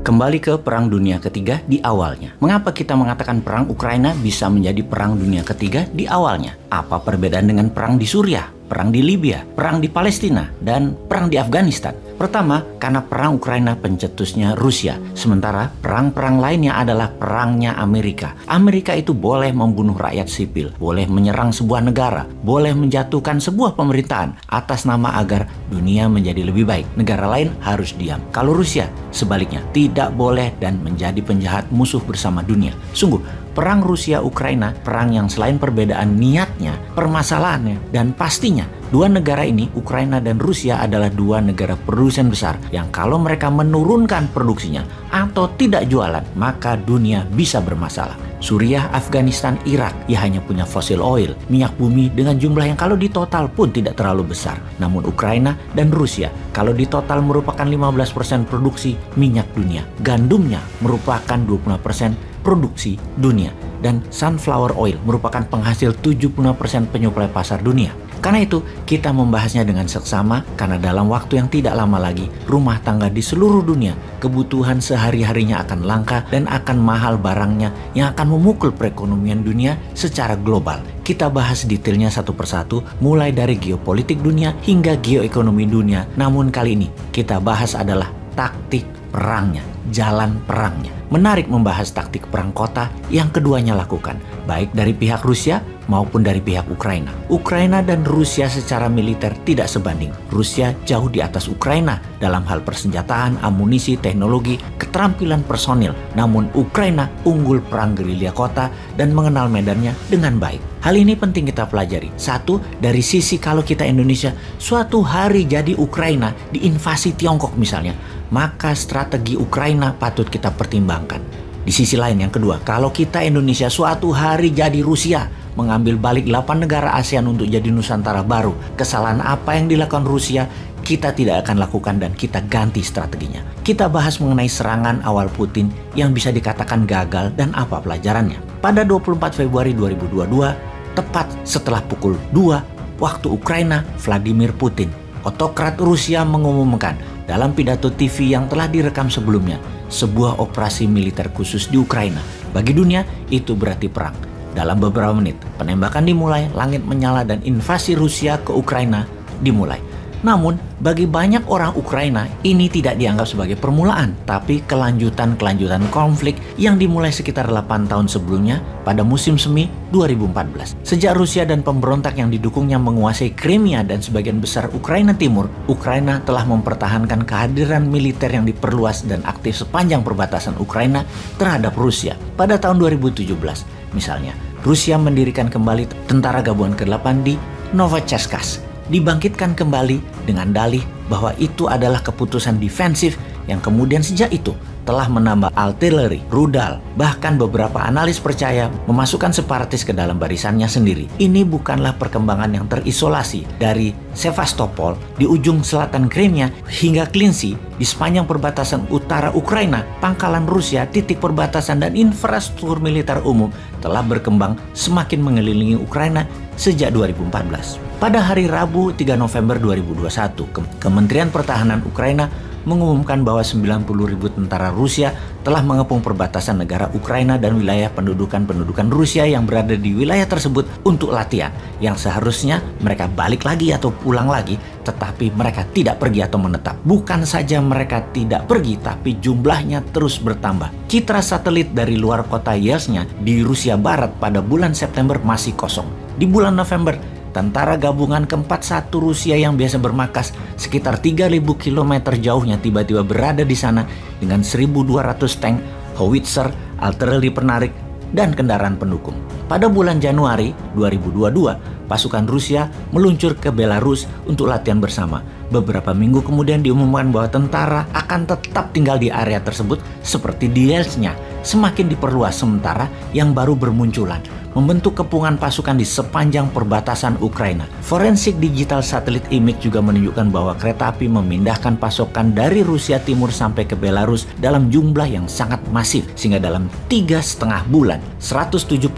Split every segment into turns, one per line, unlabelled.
Kembali ke Perang Dunia Ketiga di awalnya. Mengapa kita mengatakan Perang Ukraina bisa menjadi Perang Dunia Ketiga di awalnya? Apa perbedaan dengan perang di Suriah, perang di Libya, perang di Palestina, dan perang di Afghanistan? Pertama, karena perang Ukraina pencetusnya Rusia, sementara perang-perang lainnya adalah perangnya Amerika. Amerika itu boleh membunuh rakyat sipil, boleh menyerang sebuah negara, boleh menjatuhkan sebuah pemerintahan atas nama agar dunia menjadi lebih baik. Negara lain harus diam. Kalau Rusia, sebaliknya, tidak boleh dan menjadi penjahat musuh bersama dunia. Sungguh, perang Rusia-Ukraina, perang yang selain perbedaan niatnya, permasalahannya, dan pastinya, dua negara ini, Ukraina dan Rusia, adalah dua negara produsen besar yang kalau mereka menurunkan produksinya atau tidak jualan, maka dunia bisa bermasalah. Suriah, Afghanistan, Irak, ya hanya punya fosil oil, minyak bumi dengan jumlah yang kalau ditotal pun tidak terlalu besar. Namun Ukraina dan Rusia, kalau ditotal merupakan 15% produksi minyak dunia. Gandumnya merupakan 25% produksi dunia. Dan sunflower oil merupakan penghasil 70% penyuplai pasar dunia. Karena itu, kita membahasnya dengan seksama karena dalam waktu yang tidak lama lagi, rumah tangga di seluruh dunia, kebutuhan sehari-harinya akan langka dan akan mahal barangnya yang akan memukul perekonomian dunia secara global. Kita bahas detailnya satu persatu, mulai dari geopolitik dunia hingga geoekonomi dunia. Namun kali ini, kita bahas adalah taktik perangnya, jalan perangnya. Menarik membahas taktik perang kota yang keduanya lakukan, baik dari pihak Rusia maupun dari pihak Ukraina. Ukraina dan Rusia secara militer tidak sebanding. Rusia jauh di atas Ukraina dalam hal persenjataan, amunisi, teknologi, keterampilan personil. Namun Ukraina unggul perang gerilya kota dan mengenal medannya dengan baik. Hal ini penting kita pelajari. Satu, dari sisi kalau kita Indonesia suatu hari jadi Ukraina diinvasi Tiongkok misalnya, maka strategi Ukraina patut kita pertimbangkan. Di sisi lain yang kedua, kalau kita Indonesia suatu hari jadi Rusia, mengambil balik 8 negara ASEAN untuk jadi Nusantara baru, kesalahan apa yang dilakukan Rusia, kita tidak akan lakukan dan kita ganti strateginya. Kita bahas mengenai serangan awal Putin yang bisa dikatakan gagal dan apa pelajarannya. Pada 24 Februari 2022, tepat setelah pukul 2 waktu Ukraina, Vladimir Putin, otokrat Rusia, mengumumkan dalam pidato TV yang telah direkam sebelumnya, sebuah operasi militer khusus di Ukraina. Bagi dunia, itu berarti perang. Dalam beberapa menit, penembakan dimulai, langit menyala, dan invasi Rusia ke Ukraina dimulai. Namun, bagi banyak orang Ukraina, ini tidak dianggap sebagai permulaan, tapi kelanjutan konflik yang dimulai sekitar 8 tahun sebelumnya pada musim semi 2014. Sejak Rusia dan pemberontak yang didukungnya menguasai Crimea dan sebagian besar Ukraina Timur, Ukraina telah mempertahankan kehadiran militer yang diperluas dan aktif sepanjang perbatasan Ukraina terhadap Rusia. Pada tahun 2017, misalnya, Rusia mendirikan kembali tentara gabungan ke-8 di Novotcherkassk, dibangkitkan kembali dengan dalih bahwa itu adalah keputusan defensif yang kemudian sejak itu telah menambah artileri, rudal, bahkan beberapa analis percaya memasukkan separatis ke dalam barisannya sendiri. Ini bukanlah perkembangan yang terisolasi dari Sevastopol di ujung selatan Crimea hingga Klinci di sepanjang perbatasan utara Ukraina, pangkalan Rusia, titik perbatasan dan infrastruktur militer umum telah berkembang semakin mengelilingi Ukraina sejak 2014. Pada hari Rabu 3 November 2021, Kementerian Pertahanan Ukraina mengumumkan bahwa 90.000 tentara Rusia telah mengepung perbatasan negara Ukraina dan wilayah pendudukan Rusia yang berada di wilayah tersebut untuk latihan, yang seharusnya mereka balik lagi atau pulang lagi, tetapi mereka tidak pergi atau menetap. Bukan saja mereka tidak pergi, tapi jumlahnya terus bertambah. Citra satelit dari luar kota Yelnya di Rusia Barat pada bulan September masih kosong. Di bulan November, tentara gabungan ke-41 Rusia yang biasa bermarkas sekitar 3.000 km jauhnya tiba-tiba berada di sana dengan 1.200 tank, howitzer, artileri penarik, dan kendaraan pendukung. Pada bulan Januari 2022, pasukan Rusia meluncur ke Belarus untuk latihan bersama. Beberapa minggu kemudian diumumkan bahwa tentara akan tetap tinggal di area tersebut seperti di Yelnya, semakin diperluas sementara yang baru bermunculan, membentuk kepungan pasukan di sepanjang perbatasan Ukraina. Forensik digital satelit image juga menunjukkan bahwa kereta api memindahkan pasokan dari Rusia Timur sampai ke Belarus dalam jumlah yang sangat masif, sehingga dalam 3,5 bulan, 175.000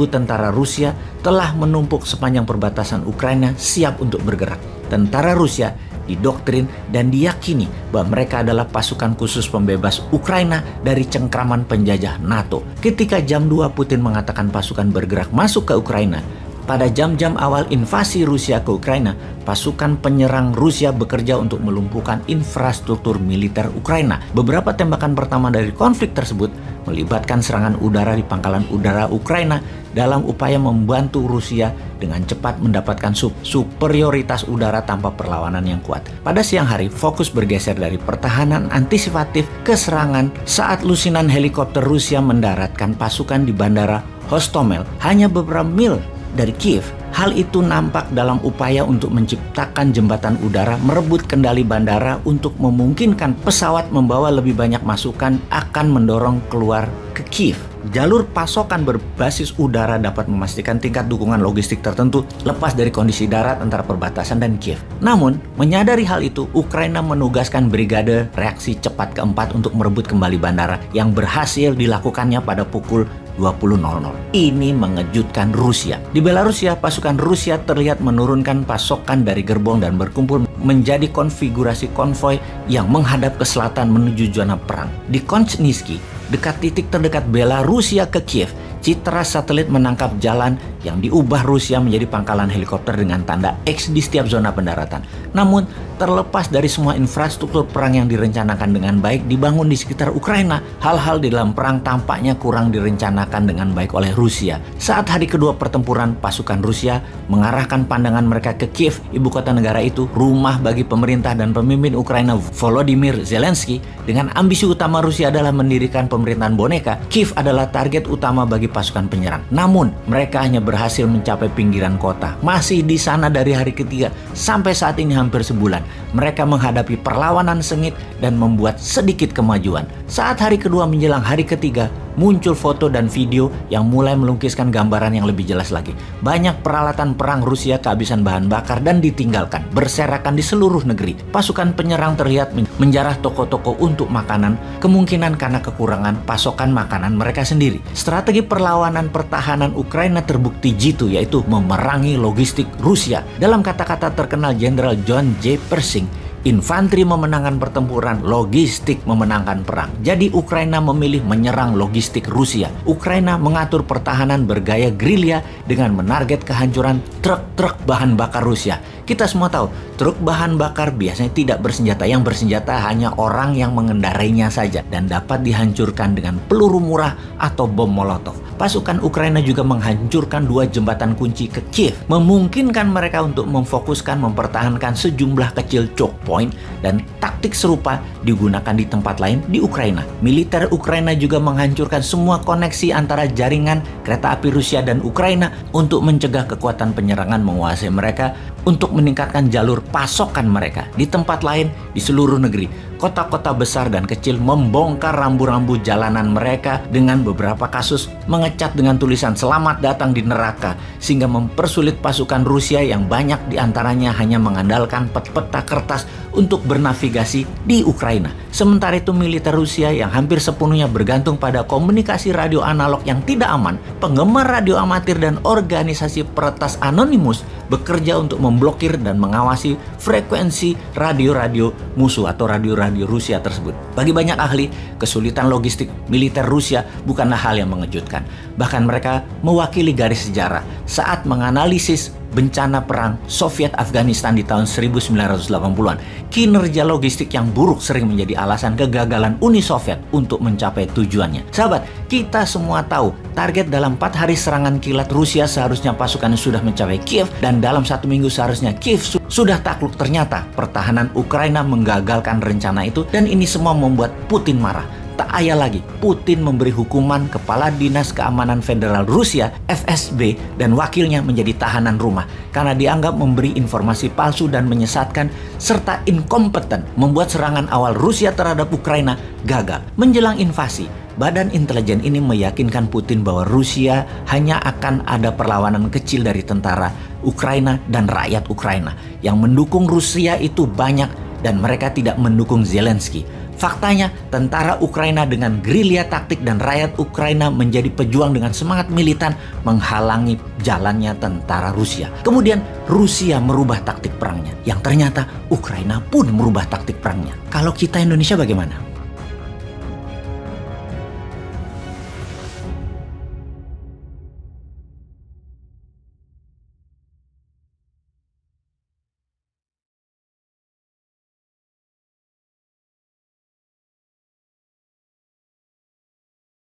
tentara Rusia telah menumpuk sepanjang perbatasan Ukraina siap untuk bergerak. Tentara Rusia didoktrin, dan diyakini bahwa mereka adalah pasukan khusus pembebas Ukraina dari cengkraman penjajah NATO. Ketika jam 2 Putin mengatakan pasukan bergerak masuk ke Ukraina, pada jam-jam awal invasi Rusia ke Ukraina, pasukan penyerang Rusia bekerja untuk melumpuhkan infrastruktur militer Ukraina. Beberapa tembakan pertama dari konflik tersebut melibatkan serangan udara di pangkalan udara Ukraina dalam upaya membantu Rusia dengan cepat mendapatkan superioritas udara tanpa perlawanan yang kuat. Pada siang hari, fokus bergeser dari pertahanan antisipatif ke serangan saat lusinan helikopter Rusia mendaratkan pasukan di bandara Hostomel hanya beberapa mil dari Kiev. Hal itu nampak dalam upaya untuk menciptakan jembatan udara merebut kendali bandara untuk memungkinkan pesawat membawa lebih banyak masukan akan mendorong keluar ke Kiev. Jalur pasokan berbasis udara dapat memastikan tingkat dukungan logistik tertentu lepas dari kondisi darat antara perbatasan dan Kiev. Namun, menyadari hal itu, Ukraina menugaskan Brigade Reaksi Cepat keempat untuk merebut kembali bandara yang berhasil dilakukannya pada pukul 20.00. Ini mengejutkan Rusia. Di Belarusia, pasukan Rusia terlihat menurunkan pasokan dari gerbong dan berkumpul menjadi konfigurasi konvoi yang menghadap ke selatan menuju zona perang. Di Konchniski, dekat titik terdekat Belarusia ke Kiev, citra satelit menangkap jalan yang diubah Rusia menjadi pangkalan helikopter dengan tanda X di setiap zona pendaratan. Namun, terlepas dari semua infrastruktur perang yang direncanakan dengan baik dibangun di sekitar Ukraina, hal-hal di dalam perang tampaknya kurang direncanakan dengan baik oleh Rusia. Saat hari kedua pertempuran, pasukan Rusia mengarahkan pandangan mereka ke Kiev, ibu kota negara itu, rumah bagi pemerintah dan pemimpin Ukraina Volodymyr Zelensky. Dengan ambisi utama Rusia adalah mendirikan pemerintahan boneka, Kiev adalah target utama bagi pasukan penyerang. Namun, mereka hanya berhasil mencapai pinggiran kota. Masih di sana dari hari ketiga sampai saat ini hampir sebulan. Mereka menghadapi perlawanan sengit dan membuat sedikit kemajuan. Saat hari kedua menjelang hari ketiga, muncul foto dan video yang mulai melukiskan gambaran yang lebih jelas lagi. Banyak peralatan perang Rusia kehabisan bahan bakar dan ditinggalkan, berserakan di seluruh negeri. Pasukan penyerang terlihat menjarah toko-toko untuk makanan, kemungkinan karena kekurangan pasokan makanan mereka sendiri. Strategi perlawanan pertahanan Ukraina terbukti jitu, yaitu memerangi logistik Rusia. Dalam kata-kata terkenal Jenderal John J. Pershing, infanteri memenangkan pertempuran, logistik memenangkan perang. Jadi Ukraina memilih menyerang logistik Rusia. Ukraina mengatur pertahanan bergaya gerilya dengan menarget kehancuran truk-truk bahan bakar Rusia. Kita semua tahu, truk bahan bakar biasanya tidak bersenjata. Yang bersenjata hanya orang yang mengendarainya saja dan dapat dihancurkan dengan peluru murah atau bom molotov. Pasukan Ukraina juga menghancurkan 2 jembatan kunci ke Kiev, memungkinkan mereka untuk memfokuskan mempertahankan sejumlah kecil choke point, dan taktik serupa digunakan di tempat lain di Ukraina. Militer Ukraina juga menghancurkan semua koneksi antara jaringan kereta api Rusia dan Ukraina untuk mencegah kekuatan penyerangan menguasai mereka, untuk meningkatkan jalur pasokan mereka. Di tempat lain di seluruh negeri, kota-kota besar dan kecil membongkar rambu-rambu jalanan mereka dengan beberapa kasus mengecat dengan tulisan "Selamat datang di neraka", sehingga mempersulit pasukan Rusia yang banyak diantaranya hanya mengandalkan peta kertas untuk bernavigasi di Ukraina. Sementara itu, militer Rusia yang hampir sepenuhnya bergantung pada komunikasi radio analog yang tidak aman, penggemar radio amatir dan organisasi peretas anonimus bekerja untuk memblokir dan mengawasi frekuensi radio-radio musuh atau radio-radio Rusia tersebut. Bagi banyak ahli, kesulitan logistik militer Rusia bukanlah hal yang mengejutkan. Bahkan mereka mewakili garis sejarah saat menganalisis bencana perang Soviet Afghanistan di tahun 1980-an. Kinerja logistik yang buruk sering menjadi alasan kegagalan Uni Soviet untuk mencapai tujuannya. Sahabat, kita semua tahu target dalam 4 hari serangan kilat Rusia seharusnya pasukannya sudah mencapai Kiev, dan dalam 1 minggu seharusnya Kiev sudah takluk. Ternyata pertahanan Ukraina menggagalkan rencana itu, dan ini semua membuat Putin marah. Tak ayal lagi, Putin memberi hukuman Kepala Dinas Keamanan Federal Rusia (FSB) dan wakilnya menjadi tahanan rumah karena dianggap memberi informasi palsu dan menyesatkan serta inkompeten, membuat serangan awal Rusia terhadap Ukraina gagal. Menjelang invasi, Badan intelijen ini meyakinkan Putin bahwa Rusia hanya akan ada perlawanan kecil dari tentara Ukraina dan rakyat Ukraina. Yang mendukung Rusia itu banyak dan mereka tidak mendukung Zelensky. Faktanya, tentara Ukraina dengan gerilya taktik dan rakyat Ukraina menjadi pejuang dengan semangat militan menghalangi jalannya tentara Rusia. Kemudian Rusia merubah taktik perangnya, yang ternyata Ukraina pun merubah taktik perangnya. Kalau kita Indonesia bagaimana?